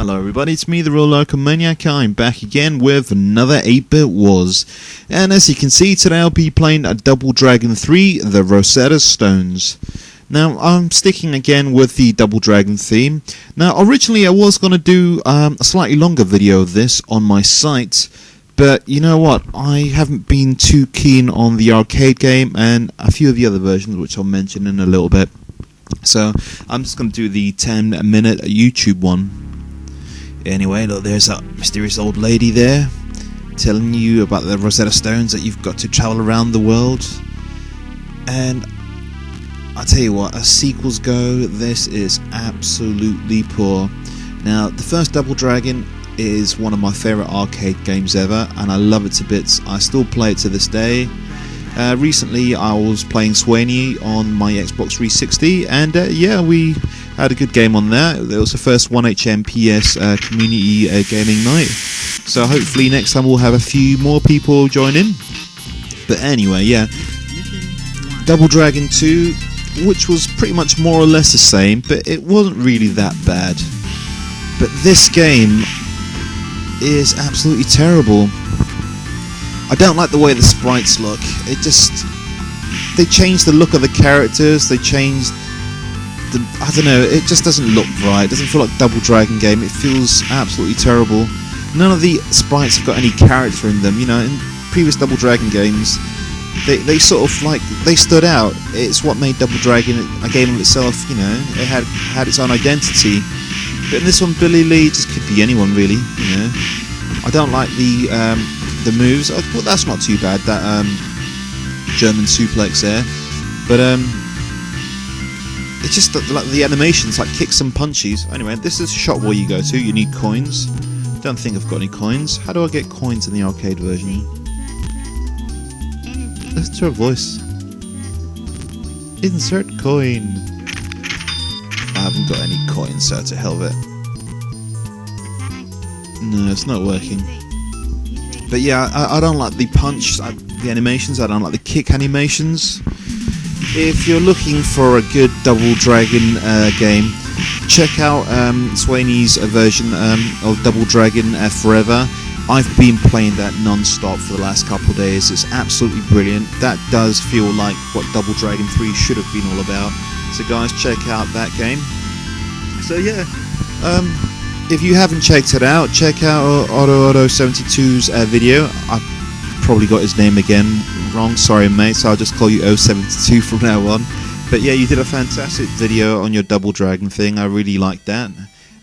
Hello everybody, it's me, the Real Local Maniac. I'm back again with another 8-Bit Wars. And as you can see, today I'll be playing a Double Dragon 3, the Rosetta Stones. Now, I'm sticking again with the Double Dragon theme. Now, originally I was going to do a slightly longer video of this on my site, but you know what, I haven't been too keen on the arcade game and a few of the other versions, which I'll mention in a little bit. So, I'm just going to do the 10-minute YouTube one. Anyway, look, there's that mysterious old lady there telling you about the Rosetta Stones, that you've got to travel around the world. And I tell you what, as sequels go, this is absolutely poor. Now, the first Double Dragon is one of my favourite arcade games ever, and I love it to bits. I still play it to this day. Recently I was playing Swaney on my Xbox 360, and yeah, we had a good game on that. It was the first 1HMPS community gaming night, so hopefully next time we'll have a few more people join in. But anyway, yeah, Double Dragon 2, which was pretty much more or less the same, but it wasn't really that bad. But this game is absolutely terrible. I don't like the way the sprites look. They changed the look of the characters, they changed I don't know, it just doesn't look right. It doesn't feel like Double Dragon game. It feels absolutely terrible. None of the sprites have got any character in them. You know, in previous Double Dragon games, they sort of like, they stood out. It's what made Double Dragon a game of itself, you know. It had its own identity. But in this one, Billy Lee just could be anyone really, you know. I don't like the moves. Well, that's not too bad, that German suplex there, but it's just like the animations, like kicks and punches. Anyway, this is a shop where you go to. You need coins. Don't think I've got any coins. How do I get coins in the arcade version? Listen to her voice. Insert coin. I haven't got any coins, so to hell with it. No, it's not working. But yeah, I don't like the punch, the animations. I don't like the kick animations. If you're looking for a good Double Dragon game, check out Swaney's version of Double Dragon Forever. I've been playing that non-stop for the last couple of days. It's absolutely brilliant. That does feel like what Double Dragon 3 should have been all about. So guys, check out that game. So yeah, if you haven't checked it out, check out Otto72's video. I've probably got his name again wrong, sorry mate, so I'll just call you 072 from now on. But yeah, you did a fantastic video on your Double Dragon thing. I really liked that.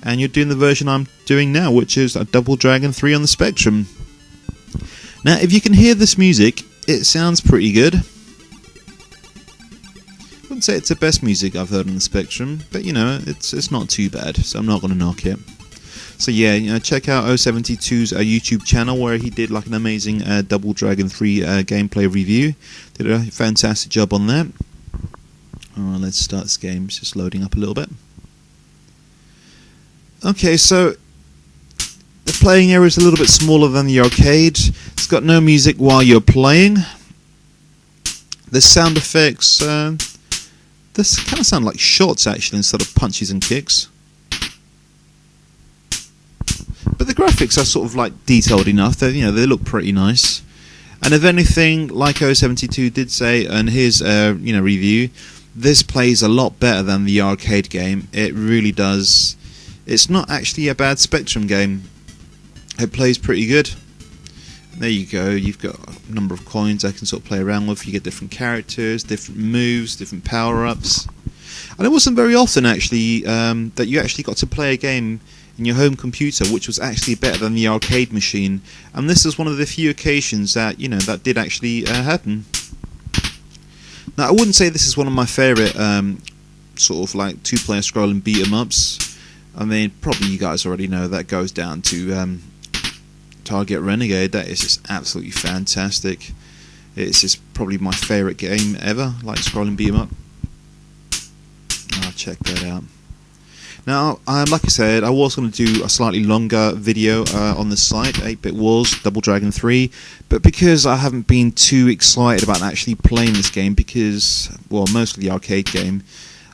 And you're doing the version I'm doing now, which is a Double Dragon 3 on the Spectrum. Now, if you can hear this music, it sounds pretty good. I wouldn't say it's the best music I've heard on the Spectrum, but you know, it's not too bad, so I'm not going to knock it. So yeah, you know, check out 072's YouTube channel, where he did like an amazing Double Dragon 3 gameplay review. Did a fantastic job on that. Alright, let's start this game. It's just loading up a little bit. Okay, so the playing area is a little bit smaller than the arcade. It's got no music while you're playing. The sound effects, this kind of sound like shots actually, instead of punches and kicks. But the graphics are sort of like detailed enough that, you know, they look pretty nice. And if anything, like 072 did say in his you know, review, this plays a lot better than the arcade game. It really does. It's not actually a bad Spectrum game. It plays pretty good. There you go. You've got a number of coins I can sort of play around with. You get different characters, different moves, different power-ups. And it wasn't very often actually that you actually got to play a game in your home computer which was actually better than the arcade machine, and this is one of the few occasions that, you know, that did actually happen. Now, I wouldn't say this is one of my favourite sort of like two-player scrolling beat-em-ups. I mean, probably you guys already know that goes down to Target Renegade. That is just absolutely fantastic. It's just probably my favourite game ever, like scrolling beat-em-up. I'll check that out. Now, like I said, I was going to do a slightly longer video on the site, 8-Bit Wars, Double Dragon 3, but because I haven't been too excited about actually playing this game, because, well, mostly the arcade game,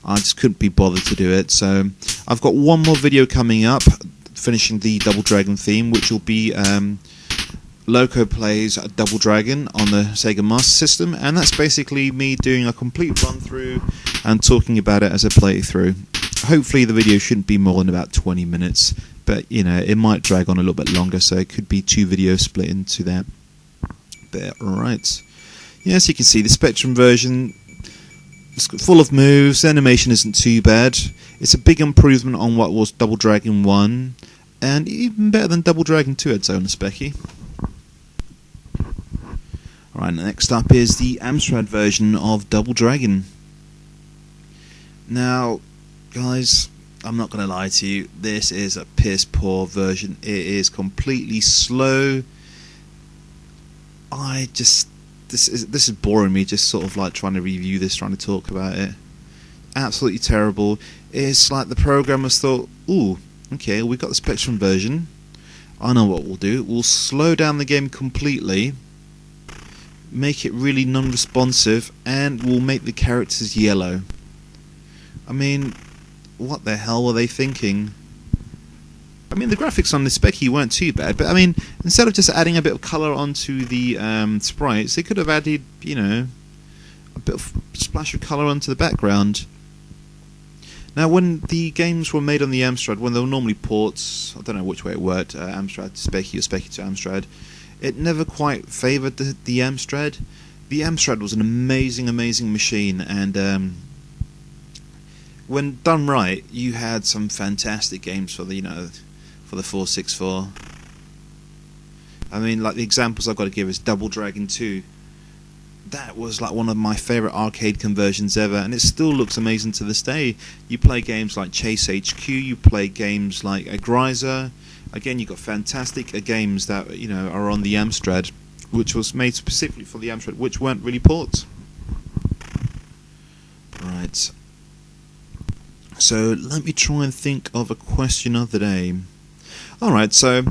I just couldn't be bothered to do it. So I've got one more video coming up finishing the Double Dragon theme, which will be Loco plays Double Dragon on the Sega Master System, and that's basically me doing a complete run through and talking about it as I play it through. Hopefully the video shouldn't be more than about 20 minutes, but you know, it might drag on a little bit longer, so it could be 2 videos split into that. But alright, yeah, as you can see, the Spectrum version is full of moves, the animation isn't too bad. It's a big improvement on what was Double Dragon 1, and even better than Double Dragon 2, I'd say, on the Specky. Alright, next up is the Amstrad version of Double Dragon. Now, guys, I'm not going to lie to you, this is a piss poor version. It is completely slow. This is boring me, just sort of like trying to review this, trying to talk about it. Absolutely terrible. It's like the programmers thought, ooh, okay, we've got the Spectrum version. I know what we'll do. We'll slow down the game completely, make it really non-responsive, and we'll make the characters yellow. I mean, what the hell were they thinking? I mean, the graphics on the Specky weren't too bad, but I mean, instead of just adding a bit of colour onto the sprites, they could have added, you know, a bit of splash of colour onto the background. Now, when the games were made on the Amstrad, when they were normally ports, I don't know which way it worked, Amstrad to Specky or Specky to Amstrad, it never quite favoured the Amstrad. The Amstrad was an amazing, amazing machine, and when done right, you had some fantastic games for the, you know, for the 464. I mean, like the examples I've got to give is Double Dragon 2. That was like one of my favourite arcade conversions ever, and it still looks amazing to this day. You play games like Chase HQ, you play games like Gryza. Again, you've got fantastic games that, you know, are on the Amstrad, which was made specifically for the Amstrad, which weren't really ports. Right. So let me try and think of a question of the day. Alright, so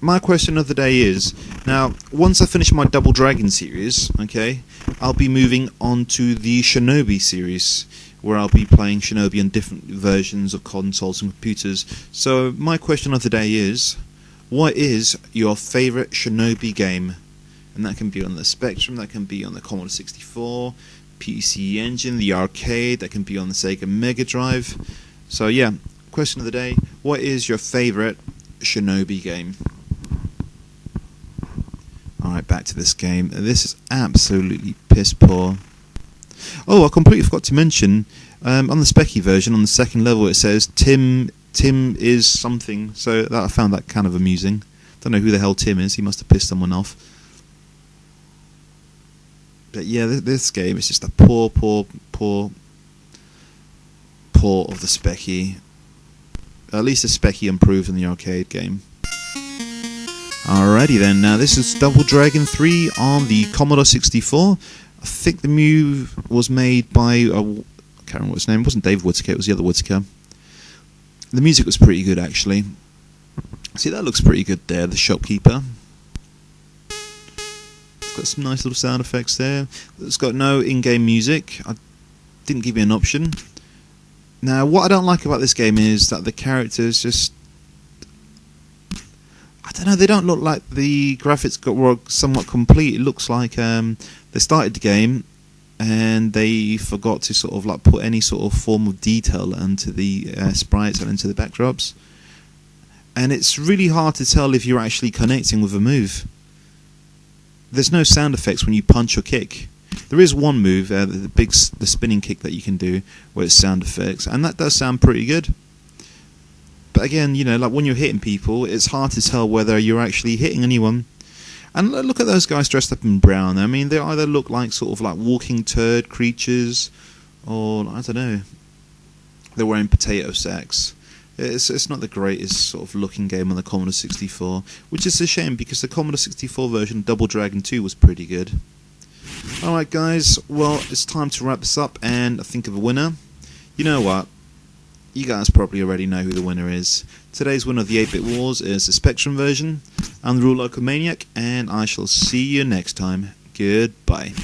my question of the day is, now, once I finish my Double Dragon series, okay, I'll be moving on to the Shinobi series, where I'll be playing Shinobi on different versions of consoles and computers. So my question of the day is, what is your favourite Shinobi game? And that can be on the Spectrum, that can be on the Commodore 64, PC Engine, the arcade, that can be on the Sega Mega Drive. So yeah, question of the day, what is your favourite Shinobi game? Alright, back to this game. This is absolutely piss poor. Oh, I completely forgot to mention, on the Specky version, on the second level, it says Tim is something, so I found that kind of amusing. Don't know who the hell Tim is, he must have pissed someone off. But yeah, this game is just a poor port of the Specky. At least the Specky improved in the arcade game. Alrighty then, now this is Double Dragon 3 on the Commodore 64. I think the move was made by, I can't remember what his name, it wasn't Dave Whittaker, it was the other Whittaker. The music was pretty good actually. See, that looks pretty good there, the shopkeeper. It's got some nice little sound effects there. It's got no in-game music. I didn't give you an option. Now, what I don't like about this game is that the characters just, I don't know, they don't look like the graphics were somewhat complete. It looks like they started the game and they forgot to sort of like put any sort of form of detail into the sprites and into the backdrops. And it's really hard to tell if you're actually connecting with a move. There's no sound effects when you punch or kick. There is one move, the spinning kick that you can do, where it's sound effects, and that does sound pretty good. But again, you know, like when you're hitting people, it's hard to tell whether you're actually hitting anyone. And look at those guys dressed up in brown. I mean, they either look like sort of like walking turd creatures, or I don't know, they're wearing potato sacks. It's not the greatest sort of looking game on the Commodore 64, which is a shame because the Commodore 64 version of Double Dragon 2 was pretty good. Alright guys, well, it's time to wrap this up and think of a winner. You know what? You guys probably already know who the winner is. Today's winner of the 8-Bit Wars is the Spectrum version. I'm the Rule Loco Maniac, and I shall see you next time. Goodbye.